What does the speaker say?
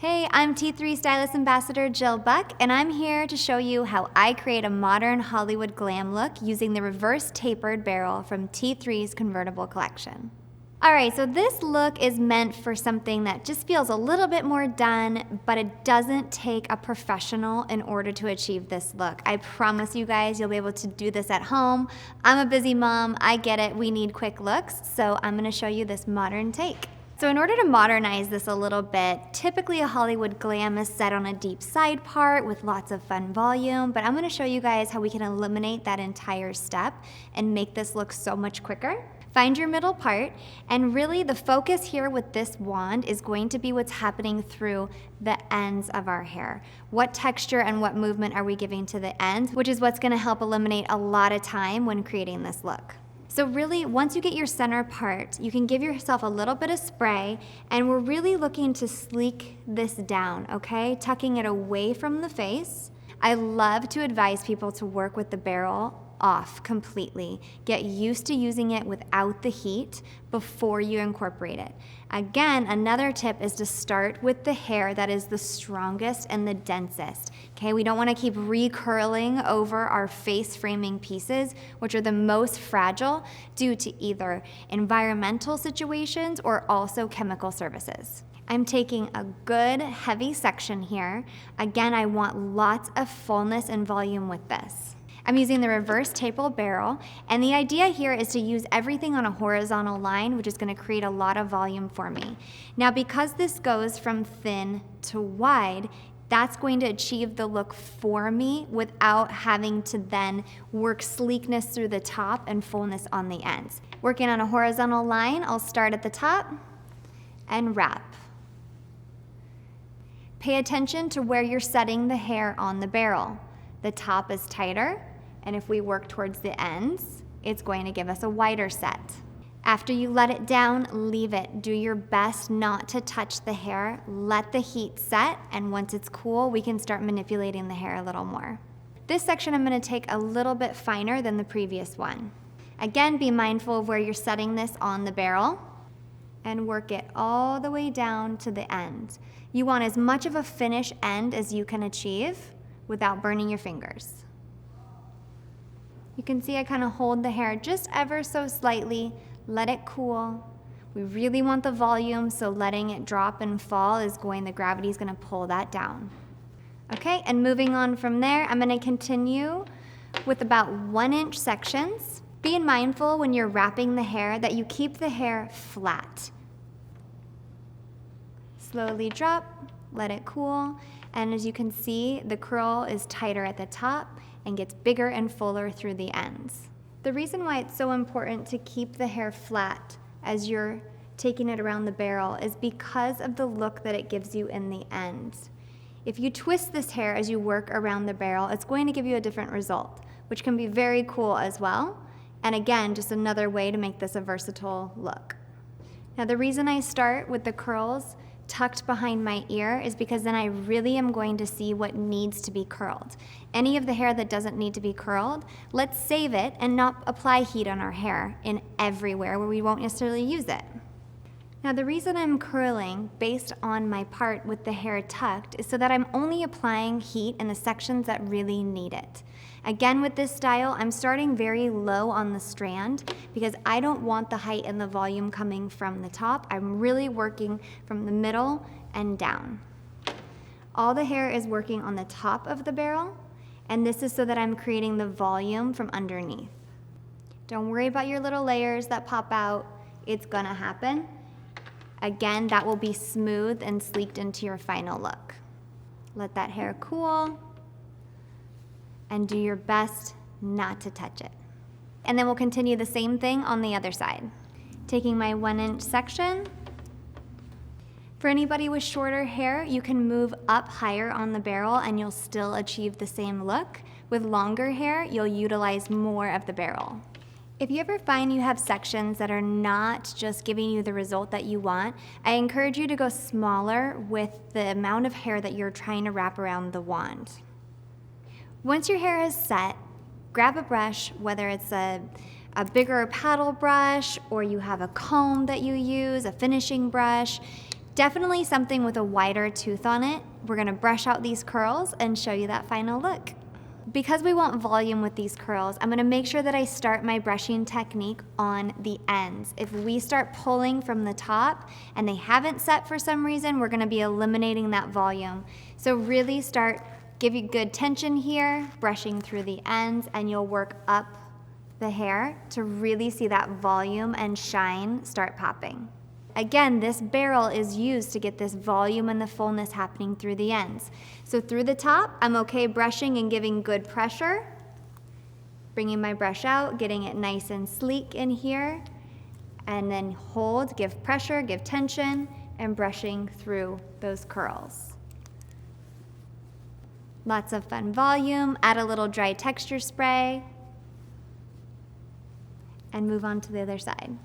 Hey, I'm T3 Stylist Ambassador Jill Buck, and I'm here to show you how I create a modern Hollywood glam look using the reverse tapered barrel from T3's convertible collection. Alright, so this look is meant for something that just feels a little bit more done, but it doesn't take a professional in order to achieve this look. I promise you guys you'll be able to do this at home. I'm a busy mom, I get it, we need quick looks, so I'm going to show you this modern take. So in order to modernize this a little bit, typically a Hollywood glam is set on a deep side part with lots of fun volume, but I'm going to show you guys how we can eliminate that entire step and make this look so much quicker. Find your middle part, and really the focus here with this wand is going to be what's happening through the ends of our hair. What texture and what movement are we giving to the ends, which is what's going to help eliminate a lot of time when creating this look. So really, once you get your center part, you can give yourself a little bit of spray, and we're really looking to sleek this down, okay? Tucking it away from the face. I love to advise people to work with the barrel off completely. Get used to using it without the heat before you incorporate it. Again, another tip is to start with the hair that is the strongest and the densest. Okay, we don't want to keep recurling over our face framing pieces, which are the most fragile due to either environmental situations or also chemical services. I'm taking a good heavy section here. Again, I want lots of fullness and volume with this. I'm using the reverse tapered barrel, and the idea here is to use everything on a horizontal line, which is going to create a lot of volume for me. Now, because this goes from thin to wide, that's going to achieve the look for me without having to then work sleekness through the top and fullness on the ends. Working on a horizontal line, I'll start at the top and wrap. Pay attention to where you're setting the hair on the barrel. The top is tighter, and if we work towards the ends, it's going to give us a wider set. After you let it down, leave it. Do your best not to touch the hair. Let the heat set, and once it's cool, we can start manipulating the hair a little more. This section I'm going to take a little bit finer than the previous one. Again, be mindful of where you're setting this on the barrel, and work it all the way down to the end. You want as much of a finish end as you can achieve without burning your fingers. You can see I kind of hold the hair just ever so slightly, let it cool. We really want the volume, so letting it drop and fall the gravity is going to pull that down. Okay, and moving on from there, I'm going to continue with about 1-inch sections. Being mindful when you're wrapping the hair that you keep the hair flat. Slowly drop, let it cool. And as you can see, the curl is tighter at the top and gets bigger and fuller through the ends. The reason why it's so important to keep the hair flat as you're taking it around the barrel is because of the look that it gives you in the ends. If you twist this hair as you work around the barrel, it's going to give you a different result, which can be very cool as well. And again, just another way to make this a versatile look. Now, the reason I start with the curls tucked behind my ear is because then I really am going to see what needs to be curled. Any of the hair that doesn't need to be curled, let's save it and not apply heat on our hair in everywhere where we won't necessarily use it. Now, the reason I'm curling based on my part with the hair tucked is so that I'm only applying heat in the sections that really need it. Again, with this style, I'm starting very low on the strand because I don't want the height and the volume coming from the top. I'm really working from the middle and down. All the hair is working on the top of the barrel, and this is so that I'm creating the volume from underneath. Don't worry about your little layers that pop out. It's gonna happen. Again, that will be smooth and sleeked into your final look. Let that hair cool, and do your best not to touch it. And then we'll continue the same thing on the other side. Taking my 1-inch section. For anybody with shorter hair, you can move up higher on the barrel and you'll still achieve the same look. With longer hair, you'll utilize more of the barrel. If you ever find you have sections that are not just giving you the result that you want, I encourage you to go smaller with the amount of hair that you're trying to wrap around the wand. Once your hair is set, grab a brush, whether it's a bigger paddle brush or you have a comb that you use, a finishing brush. Definitely something with a wider tooth on it. We're gonna brush out these curls and show you that final look. Because we want volume with these curls, I'm gonna make sure that I start my brushing technique on the ends. If we start pulling from the top and they haven't set for some reason, we're gonna be eliminating that volume. So really give you good tension here, brushing through the ends, and you'll work up the hair to really see that volume and shine start popping. Again, this barrel is used to get this volume and the fullness happening through the ends. So through the top, I'm okay brushing and giving good pressure, bringing my brush out, getting it nice and sleek in here, and then hold, give pressure, give tension, and brushing through those curls. Lots of fun volume, add a little dry texture spray, and move on to the other side.